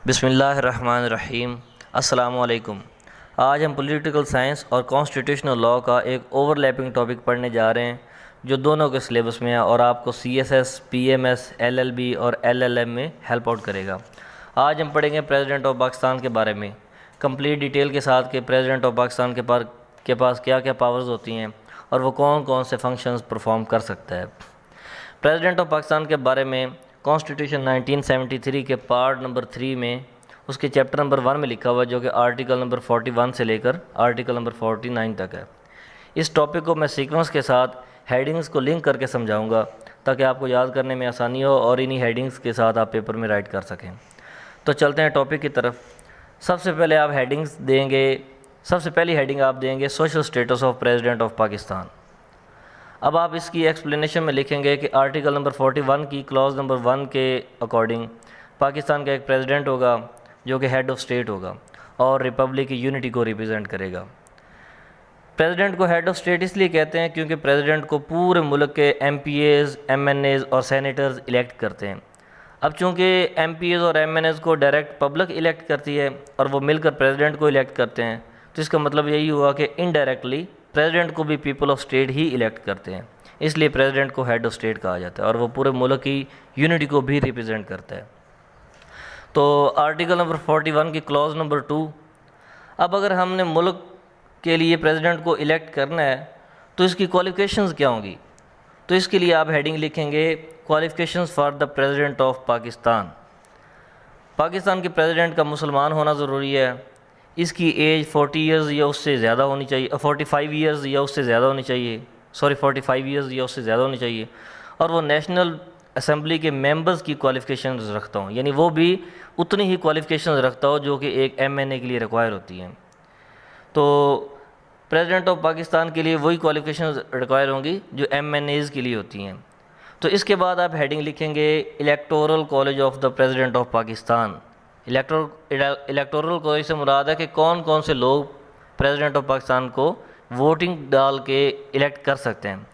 बिस्मिल्लाहिर्रहमानिर्रहीम। अस्सलामु अलैकुम। आज हम पॉलिटिकल साइंस और कॉन्स्टिट्यूशनल लॉ का एक ओवरलैपिंग टॉपिक पढ़ने जा रहे हैं जो दोनों के सिलेबस में है और आपको सीएसएस, पीएमएस, एलएलबी और एलएलएम में हेल्प आउट करेगा। आज हम पढ़ेंगे प्रेसिडेंट ऑफ पाकिस्तान के बारे में कंप्लीट डिटेल के साथ कि प्रेसिडेंट ऑफ पाकिस्तान के पास क्या क्या पावर्स होती हैं और वो कौन कौन से फंक्शंस परफॉर्म कर सकता है। प्रेसिडेंट ऑफ पाकिस्तान के बारे में कॉन्स्टिट्यूशन 1973 के पार्ट नंबर 3 में उसके चैप्टर नंबर 1 में लिखा हुआ है, जो कि आर्टिकल नंबर 41 से लेकर आर्टिकल नंबर 49 तक है। इस टॉपिक को मैं सीक्वेंस के साथ हेडिंग्स को लिंक करके समझाऊंगा ताकि आपको याद करने में आसानी हो और इन्हीं हेडिंग्स के साथ आप पेपर में राइट कर सकें। तो चलते हैं टॉपिक की तरफ। सबसे पहले आप हेडिंग्स देंगे। सबसे पहली हेडिंग आप देंगे social status of president of Pakistan. अब आप इसकी एक्सप्लेनेशन में लिखेंगे कि आर्टिकल नंबर 41 की क्लॉज नंबर 1 के अकॉर्डिंग पाकिस्तान का एक प्रेसिडेंट होगा जो कि हेड ऑफ स्टेट होगा और रिपब्लिक की यूनिटी को रिप्रेजेंट करेगा। प्रेसिडेंट को हेड ऑफ स्टेट इसलिए कहते हैं क्योंकि प्रेसिडेंट को पूरे मुल्क के एमपीएज़, एमएनएज़ और सेनेटर्स इलेक्ट करते हैं। अब चूँकि एमपीएज़ और एमएनएज़ को डायरेक्ट पब्लिक इलेक्ट करती है और वो मिलकर प्रेसिडेंट को इलेक्ट करते हैं, तो इसका मतलब यही हुआ कि इनडायरेक्टली प्रेसिडेंट को भी people of state he elect करते हैं, इसलिए प्रेसिडेंट को हेड ऑफ स्टेट कहा जाता है और वो पूरे मुल्क की यूनिटी को भी रिप्रेजेंट करता है। तो आर्टिकल नंबर 41 की क्लॉज नंबर 2, अब अगर हमने मुल्क के लिए प्रेसिडेंट को इलेक्ट करना है तो इसकी क्वालिफ़िकेशंस क्या होंगी, तो इसके लिए आप हेडिंग लिखेंगे qualifications for the president of Pakistan. Pakistan के प्रेसिडेंट का मुसलमान होना ज़रूरी है, इसकी एज 40 ईयर्स या उससे ज़्यादा होनी चाहिए, 45 ईयर्स या उससे ज़्यादा होनी चाहिए, 45 ईयर्स या उससे ज़्यादा होनी चाहिए, और वो नेशनल असेंबली के मेंबर्स की क्वालिफ़िकेशंस रखता हूँ, यानी वो भी उतनी ही क्वालिफ़िकेशंस रखता हो जो कि एक एमएनए के लिए रिक्वायर होती हैं। तो प्रेसिडेंट ऑफ पाकिस्तान के लिए वही क्वालिफ़िकेशंस रिक्वायर होंगी जो एमएनएज़ के लिए होती हैं। तो इसके बाद आप हेडिंग लिखेंगे electoral college of the president of Pakistan. Electoral college से मुराद है कि कौन कौन से लोग प्रेसिडेंट ऑफ पाकिस्तान को वोटिंग डाल के इलेक्ट कर सकते हैं।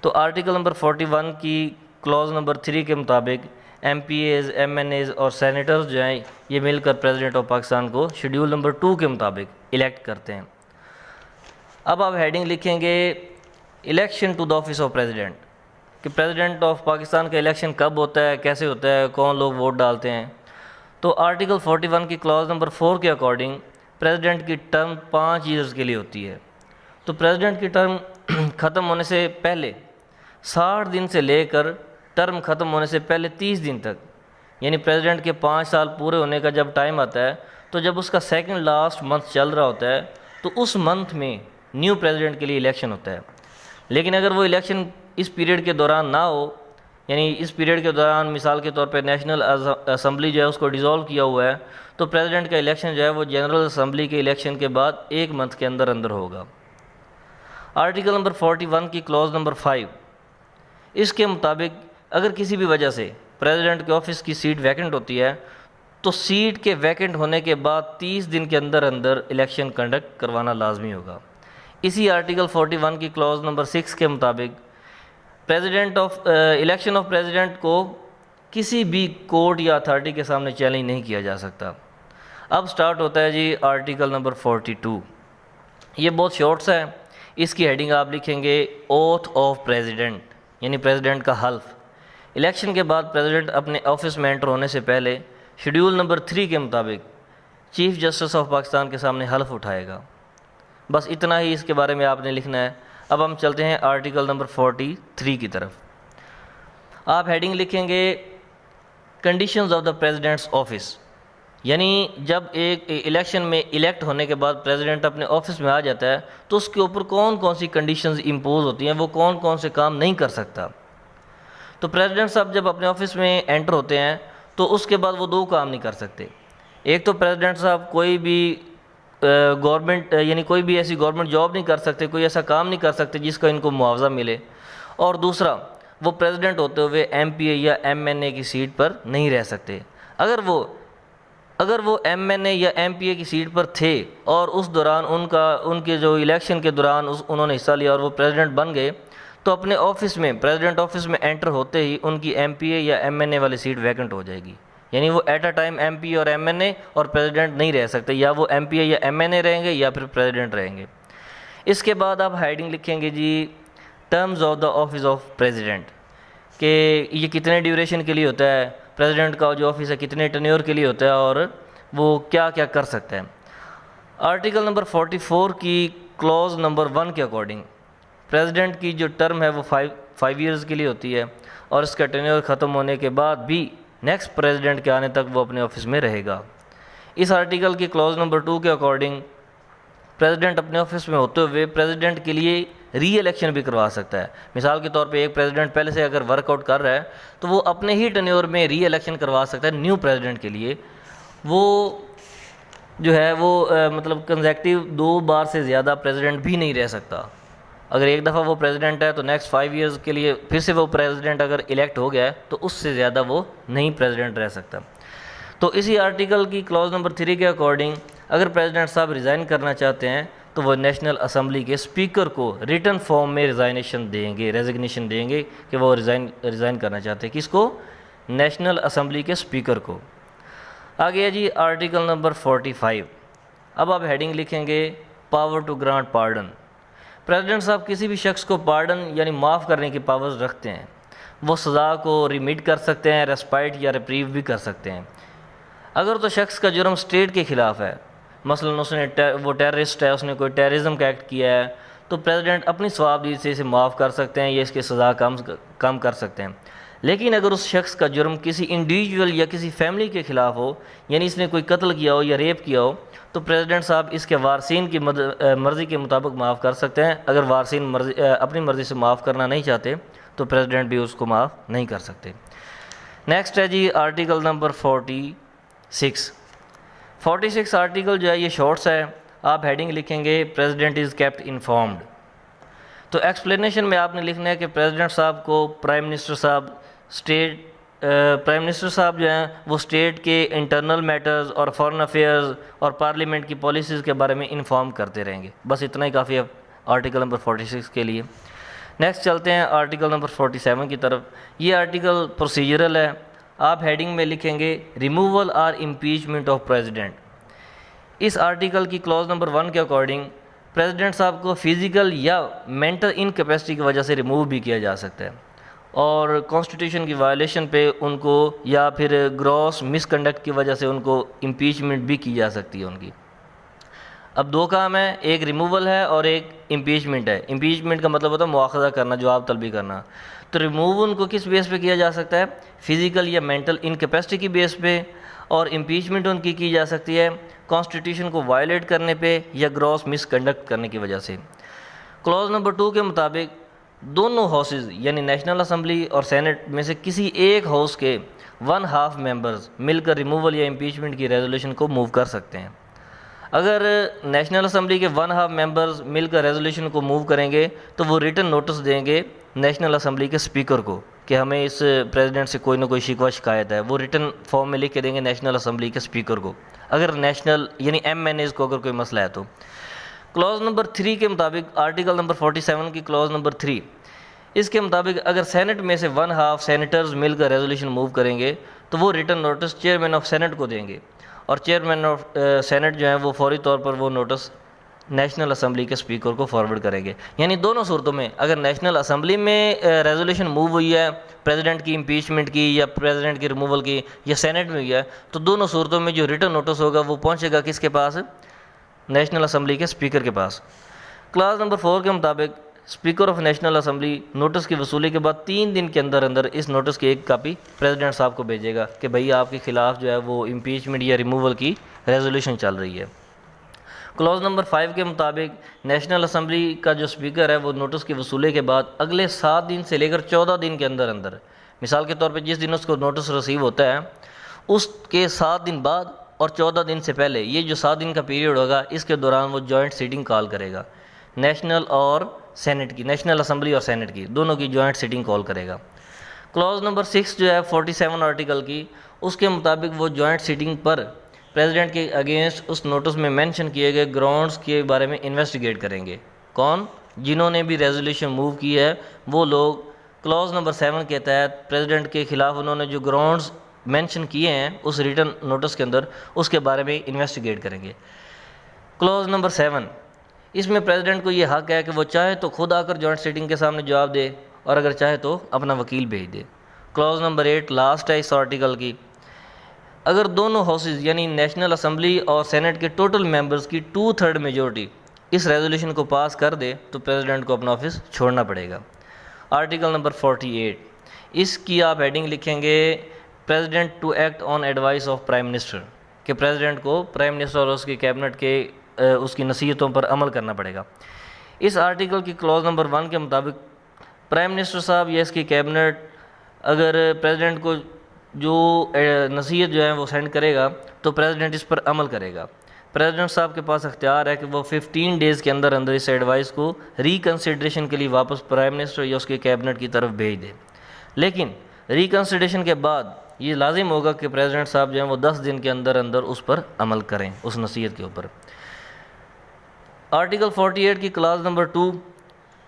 तो आर्टिकल नंबर 41 की क्लॉज नंबर 3 के मुताबिक एमपीएज़, एमएनएज़ और सेनेटर्स जो हैं ये मिलकर प्रेसिडेंट ऑफ पाकिस्तान को शेड्यूल नंबर 2 के मुताबिक इलेक्ट करते हैं। अब आप हेडिंग लिखेंगे election to the office of president, कि प्रेसिडेंट ऑफ पाकिस्तान का इलेक्शन कब होता है, कैसे होता है, कौन लोग वोट डालते हैं। तो आर्टिकल 41 की क्लॉज नंबर 4 के अकॉर्डिंग प्रेसिडेंट की टर्म 5 ईयर्स के लिए होती है। तो प्रेसिडेंट की टर्म ख़त्म होने से पहले 60 दिन से लेकर टर्म ख़त्म होने से पहले 30 दिन तक, यानी प्रेसिडेंट के 5 साल पूरे होने का जब टाइम आता है, तो जब उसका सेकंड लास्ट मंथ चल रहा होता है तो उस मंथ में न्यू प्रेसिडेंट के लिए इलेक्शन होता है। लेकिन अगर वो इलेक्शन इस पीरियड के दौरान ना हो, यानी इस पीरियड के दौरान मिसाल के तौर पे नेशनल असेंबली जो है उसको डिज़ोल्व किया हुआ है, तो प्रेसिडेंट का इलेक्शन जो है वो जनरल असेंबली के इलेक्शन के बाद 1 मंथ के अंदर अंदर होगा। आर्टिकल नंबर 41 की क्लॉज नंबर 5, इसके मुताबिक अगर किसी भी वजह से प्रेसिडेंट के ऑफिस की सीट वैकेंट होती है तो सीट के वैकेंट होने के बाद 30 दिन के अंदर अंदर इलेक्शन कंडक्ट करवाना लाजमी होगा। इसी आर्टिकल 41 की क्लॉज नंबर 6 के मुताबिक इलेक्शन ऑफ प्रेसिडेंट को किसी भी कोर्ट या अथॉरिटी के सामने चैलेंज नहीं किया जा सकता। अब स्टार्ट होता है जी आर्टिकल नंबर 42। ये बहुत शॉर्ट सा है, इसकी हेडिंग आप लिखेंगे ओथ ऑफ प्रेसिडेंट, यानी प्रेसिडेंट का हल्फ। इलेक्शन के बाद प्रेसिडेंट अपने ऑफिस में एंटर होने से पहले शेड्यूल नंबर 3 के मुताबिक चीफ जस्टिस ऑफ पाकिस्तान के सामने हल्फ उठाएगा। बस इतना ही इसके बारे में आपने लिखना है। अब हम चलते हैं आर्टिकल नंबर 43 की तरफ। आप हेडिंग लिखेंगे conditions of the president's office, यानी जब एक इलेक्शन में इलेक्ट होने के बाद प्रेसिडेंट अपने ऑफिस में आ जाता है तो उसके ऊपर कौन कौन सी कंडीशंस इम्पोज होती हैं, वो कौन कौन से काम नहीं कर सकता। तो प्रेसिडेंट साहब जब अपने ऑफिस में एंटर होते हैं तो उसके बाद वो 2 काम नहीं कर सकते। एक तो प्रेसिडेंट साहब कोई भी गवर्नमेंट यानी कोई भी ऐसी गवर्नमेंट जॉब नहीं कर सकते, कोई ऐसा काम नहीं कर सकते जिसका इनको मुआवजा मिले, और दूसरा वो प्रेसिडेंट होते हुए एमपीए या एमएनए की सीट पर नहीं रह सकते। अगर वो एमएनए या एमपीए की सीट पर थे और उस दौरान उनके जो इलेक्शन के दौरान उन्होंने हिस्सा लिया और वो प्रेसिडेंट बन गए, तो अपने ऑफिस में प्रेसिडेंट ऑफिस में एंटर होते ही उनकी एमपीए या एमएनए वाली सीट वैकेंट हो जाएगी, यानी वो एट अ टाइम एमपी और एमएनए और प्रेसिडेंट नहीं रह सकते, या वो एमपी या एमएनए रहेंगे या फिर प्रेसिडेंट रहेंगे। इसके बाद आप हेडिंग लिखेंगे जी terms of the office of president, कि ये कितने ड्यूरेशन के लिए होता है, प्रेसिडेंट का जो ऑफिस है कितने टेन्योर के लिए होता है और वो क्या क्या कर सकते हैं। आर्टिकल नंबर 44 की क्लॉज नंबर 1 के अकॉर्डिंग प्रेसिडेंट की जो टर्म है वो फाइव ईयर्स के लिए होती है और इसका टेन्योर ख़त्म होने के बाद भी नेक्स्ट प्रेसिडेंट के आने तक वो अपने ऑफिस में रहेगा। इस आर्टिकल की क्लॉज नंबर 2 के अकॉर्डिंग प्रेसिडेंट अपने ऑफिस में होते हुए प्रेसिडेंट के लिए री इलेक्शन भी करवा सकता है। मिसाल के तौर पे एक प्रेसिडेंट पहले से अगर वर्कआउट कर रहा है तो वो अपने ही टेन्योर में री इलेक्शन करवा सकता है न्यू प्रेसिडेंट के लिए। वो जो है वो मतलब कंसेक्टिव 2 बार से ज़्यादा प्रेसिडेंट भी नहीं रह सकता। अगर एक दफ़ा वो प्रेसिडेंट है तो नेक्स्ट 5 ईयर्स के लिए फिर से वो प्रेसिडेंट अगर इलेक्ट हो गया है तो उससे ज़्यादा वो नहीं प्रेसिडेंट रह सकता। तो इसी आर्टिकल की क्लॉज नंबर 3 के अकॉर्डिंग अगर प्रेसिडेंट साहब रिज़ाइन करना चाहते हैं तो वो नेशनल असम्बली के स्पीकर को रिटन फॉर्म में रेजिग्नेशन देंगे कि वो रिज़ाइन करना चाहते हैं। किसको? नेशनल असम्बली के स्पीकर को। आगे है जी आर्टिकल नंबर 45। अब आप हेडिंग लिखेंगे power to grant pardon. President साहब किसी भी शख्स को पार्डन यानी माफ़ करने की पावर्स रखते हैं। वो सज़ा को रिमिट कर सकते हैं, रेस्पाइट या रिप्रीव भी कर सकते हैं। अगर तो शख्स का जुर्म स्टेट के ख़िलाफ़ है, मसलन वो टेररिस्ट है, उसने कोई टेररिज्म का एक्ट किया है, तो प्रेसिडेंट अपनी स्वाबदीदी से इसे माफ़ कर सकते हैं या इसकी सज़ा कम कर सकते हैं। लेकिन अगर उस शख्स का जुर्म किसी इंडिविजुअल या किसी फैमिली के ख़िलाफ़ हो, यानी इसने कोई कत्ल किया हो या रेप किया हो, तो प्रेसिडेंट साहब इसके वारसीन की मर्ज़ी के मुताबिक माफ़ कर सकते हैं। अगर वारसीन अपनी मर्ज़ी से माफ़ करना नहीं चाहते तो प्रेसिडेंट भी उसको माफ़ नहीं कर सकते। नेक्स्ट है जी आर्टिकल नंबर 46 आर्टिकल जो है ये शॉर्ट्स है। आप हेडिंग लिखेंगे प्रेसिडेंट इज़ केप्ट इन्फॉर्म्ड। तो एक्सप्लेनेशन में आपने लिखना है कि प्रेसिडेंट साहब को प्राइम मिनिस्टर साहब जो हैं वो स्टेट के इंटरनल मैटर्स और फॉरेन अफेयर्स और पार्लियामेंट की पॉलिसीज़ के बारे में इन्फॉर्म करते रहेंगे। बस इतना ही काफ़ी है आर्टिकल नंबर 46 के लिए। नेक्स्ट चलते हैं आर्टिकल नंबर 47 की तरफ। ये आर्टिकल प्रोसीजरल है। आप हेडिंग में लिखेंगे रिमूवल और इम्पीचमेंट ऑफ प्रेसिडेंट। इस आर्टिकल की क्लॉज नंबर 1 के अकॉर्डिंग प्रेसिडेंट साहब को फिज़िकल या मेंटल इनकैपेसिटी की वजह से रिमूव भी किया जा सकता है और कॉन्स्टिट्यूशन की वायलेशन पे उनको या फिर ग्रॉस मिसकंडक्ट की वजह से उनको इम्पीचमेंट भी की जा सकती है उनकी। अब 2 काम है, एक रिमूवल है और एक इम्पीचमेंट है। इम्पीचमेंट का मतलब होता है मुआखज़ा करना, जवाब तलबी करना। तो रिमूव उनको किस बेस पे किया जा सकता है? फिज़िकल या मेंटल इनकैपेसिटी की बेस पे। और इम्पीचमेंट उनकी की जा सकती है कॉन्स्टिट्यूशन को वायलेट करने पे या ग्रॉस मिसकंडक्ट करने की वजह से। क्लॉज नंबर 2 के मुताबिक दोनों हाउसेज यानी नेशनल असम्बली और सेनेट में से किसी एक हाउस के 1/2 मेंबर्स मिलकर रिमूवल या इम्पीचमेंट की रेजोल्यूशन को मूव कर सकते हैं। अगर नेशनल असम्बली के 1/2 मेंबर्स मिलकर रेजोल्यूशन को मूव करेंगे तो वो रिटन नोटिस देंगे नेशनल असम्बली के स्पीकर को कि हमें इस प्रेसिडेंट से कोई ना कोई शिकवा शिकायत है। वो रिटन फॉर्म में लिख के देंगे नेशनल असम्बली के स्पीकर को, अगर नेशनल यानी MNAs को अगर कोई मसला है तो। क्लॉज नंबर 3 के मुताबिक आर्टिकल नंबर 47 की क्लॉज नंबर 3 इसके मुताबिक अगर सेनेट में से 1/2 सेनेटर्स मिलकर रेजोल्यूशन मूव करेंगे तो वो written notice chairman of senate को देंगे और चेयरमैन ऑफ सेनेट जो है वो फौरी तौर पर वो नोटिस नेशनल असम्बली के स्पीकर को फॉरवर्ड करेंगे। यानी दोनों सूरतों में अगर नेशनल असम्बली में रेजोल्यूशन मूव हुई है प्रेसिडेंट की इम्पीचमेंट की या प्रेसिडेंट की रिमूवल की या सेनेट में हुई है, तो दोनों सूरतों में जो रिटन नोटिस होगा वो पहुंचेगा किसके पास? नेशनल असम्बली के स्पीकर के पास। क्लॉज नंबर 4 के मुताबिक speaker of national assembly notice की वसूली के बाद 3 दिन के अंदर अंदर इस नोटिस की एक कापी प्रेसिडेंट साहब को भेजेगा कि भाई आपके खिलाफ जो है वो इम्पीचमेंट या रिमूवल की रेजोल्यूशन चल रही है। क्लॉज नंबर 5 के मुताबिक नेशनल असम्बली का जो स्पीकर है वो नोटिस की वसूली के बाद अगले 7 दिन से लेकर 14 दिन के अंदर अंदर, मिसाल के तौर पे जिस दिन उसको नोटिस रिसीव होता है उसके 7 दिन बाद और 14 दिन से पहले, ये जो 7 दिन का पीरियड होगा इसके दौरान वो जॉइंट सीटिंग कॉल करेगा नेशनल और सेनेट की, नेशनल असम्बली और सेनेट की दोनों की जॉइंट सीटिंग कॉल करेगा। क्लॉज नंबर 6 जो है 47 आर्टिकल की, उसके मुताबिक वो जॉइंट सीटिंग पर प्रेसिडेंट के अगेंस्ट उस नोटिस में मेंशन किए गए ग्राउंड्स के बारे में इन्वेस्टिगेट करेंगे। कौन? जिन्होंने भी रेजोल्यूशन मूव की है वो लोग। क्लॉज नंबर 7 के तहत प्रेसिडेंट के ख़िलाफ़ उन्होंने जो ग्राउंड्स मेंशन किए हैं उस रिटर्न नोटिस के अंदर, उसके बारे में इन्वेस्टिगेट करेंगे। क्लॉज नंबर 7, इसमें प्रेसिडेंट को ये हक है कि वो चाहे तो खुद आकर जॉइंट सिटिंग के सामने जवाब दे और अगर चाहे तो अपना वकील भेज दे। क्लॉज नंबर 8 लास्ट है इस आर्टिकल की, अगर दोनों हाउसेज यानी नेशनल असम्बली और सेनेट के टोटल मेंबर्स की 2/3 मेजोरिटी इस रेजोल्यूशन को पास कर दे तो प्रेसिडेंट को अपना ऑफिस छोड़ना पड़ेगा। आर्टिकल नंबर 48, इसकी आप हेडिंग लिखेंगे president to act on advice of prime minister, कि प्रेसिडेंट को प्राइम मिनिस्टर और उसकी कैबिनेट के उसकी नसीहतों पर अमल करना पड़ेगा। इस आर्टिकल की क्लॉज नंबर 1 के मुताबिक प्राइम मिनिस्टर साहब या इसकी कैबिनेट अगर प्रेसिडेंट को जो नसीहत जो है वो सेंड करेगा तो प्रेसिडेंट इस पर अमल करेगा। प्रेसिडेंट साहब के पास अख्तियार है कि वो 15 डेज़ के अंदर अंदर इस एडवाइस को रिकन्सिडरेशन के लिए वापस प्राइम मिनिस्टर या उसके कैबिनेट की तरफ भेज दे, लेकिन रिकन्सिडरेशन के बाद ये लाजिम होगा कि प्रेसिडेंट साहब जो हैं वो 10 दिन के अंदर अंदर उस पर अमल करें, उस नसीहत के ऊपर। आर्टिकल 48 की क्लास नंबर 2,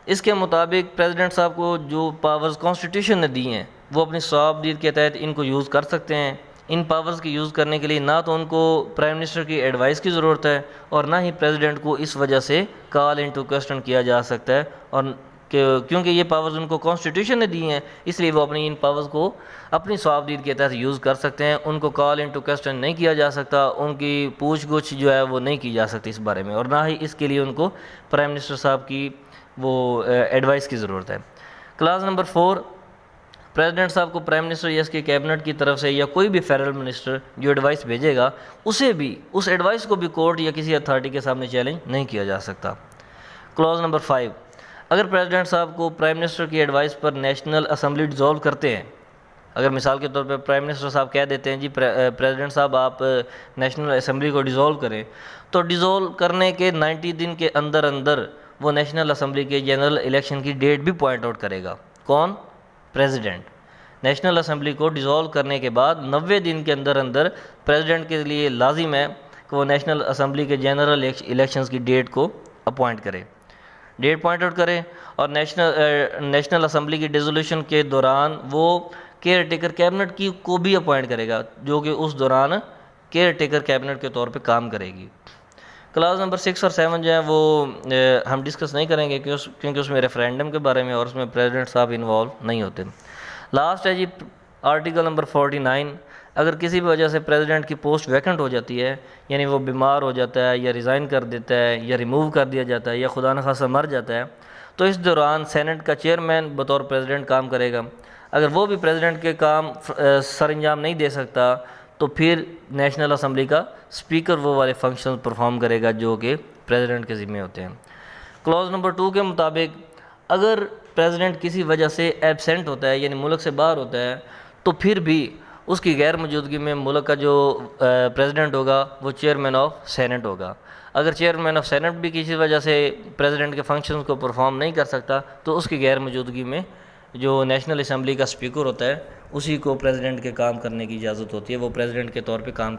इसके मुताबिक प्रेसिडेंट साहब को जो पावर्स कॉन्स्टिट्यूशन ने दी हैं वो अपनी सवाबदीद के तहत इनको यूज़ कर सकते हैं। इन पावर्स की यूज़ करने के लिए ना तो उनको प्राइम मिनिस्टर की एडवाइस की ज़रूरत है और ना ही प्रेसिडेंट को इस वजह से कॉल इनटू क्वेश्चन किया जा सकता है, और क्योंकि ये पावर्स उनको कॉन्स्टिट्यूशन ने दी हैं इसलिए वो अपनी इन पावर्स को अपनी सवाबदीद के तहत यूज़ कर सकते हैं। उनको कॉल इनटू क्वेश्चन नहीं किया जा सकता, उनकी पूछ गुछ जो है वो नहीं की जा सकती इस बारे में, और ना ही इसके लिए उनको प्राइम मिनिस्टर साहब की वो एडवाइस की ज़रूरत है। क्लास नंबर 4, प्रेसिडेंट साहब को प्राइम मिनिस्टर या इसके कैबिनेट की तरफ से या कोई भी फेडरल मिनिस्टर जो एडवाइस भेजेगा उसे भी, उस एडवाइस को भी कोर्ट या किसी अथॉरिटी के सामने चैलेंज नहीं किया जा सकता। क्लॉज नंबर 5, अगर प्रेसिडेंट साहब को प्राइम मिनिस्टर की एडवाइस पर नेशनल असम्बली डिज़ोल्व करते हैं, अगर मिसाल के तौर पे प्राइम मिनिस्टर साहब कह देते हैं जी प्रेसिडेंट साहब आप नेशनल असम्बली को डिज़ोल्व करें, तो डिज़ोल्व करने के 90 दिन के अंदर अंदर वो नेशनल असम्बली के जनरल इलेक्शन की डेट भी पॉइंट आउट करेगा। कौन? प्रेसिडेंट। नेशनल असम्बली को डिज़ोल्व करने के बाद 90 दिन के अंदर अंदर प्रेसिडेंट के लिए लाजिम है कि वो नेशनल असम्बली के जनरल इलेक्शंस की डेट को अपॉइंट करे, डेट पॉइंट आउट करें, और नेशनल असम्बली की डिसोल्यूशन के दौरान वो केयर टेकर कैबिनेट की को भी अपॉइंट करेगा जो कि उस दौरान केयर टेकर कैबिनेट के तौर पे काम करेगी। क्लास नंबर 6 और 7 जो है वो हम डिस्कस नहीं करेंगे क्योंकि उसमें रेफरेंडम के बारे में और उसमें प्रेसिडेंट साहब इन्वॉल्व नहीं होते। लास्ट है जी आर्टिकल नंबर 49, अगर किसी भी वजह से प्रेसिडेंट की पोस्ट वैकेंट हो जाती है, यानी वो बीमार हो जाता है या रिज़ाइन कर देता है या रिमूव कर दिया जाता है या खुदा न खासा मर जाता है, तो इस दौरान सेनेट का चेयरमैन बतौर प्रेसिडेंट काम करेगा। अगर वो भी प्रेसिडेंट के काम सर अंजाम नहीं दे सकता तो फिर नेशनल असम्बली का स्पीकर वो वाले फंक्शन परफॉर्म करेगा जो कि प्रेसिडेंट के ज़िम्मे होते हैं। क्लॉज नंबर 2 के मुताबिक अगर प्रेसिडेंट किसी वजह से एबसेंट होता है यानी मुल्क से बाहर होता है तो फिर भी उसकी गैर मौजूदगी में मुल्क का जो प्रेसिडेंट होगा वो चेयरमैन ऑफ सेनेट होगा। अगर चेयरमैन ऑफ सेनेट भी किसी वजह से प्रेसिडेंट के फंक्शंस को परफॉर्म नहीं कर सकता तो उसकी गैर मौजूदगी में जो नेशनल असम्बली का स्पीकर होता है उसी को प्रेसिडेंट के काम करने की इजाज़त होती है, वो प्रेसिडेंट के तौर पे काम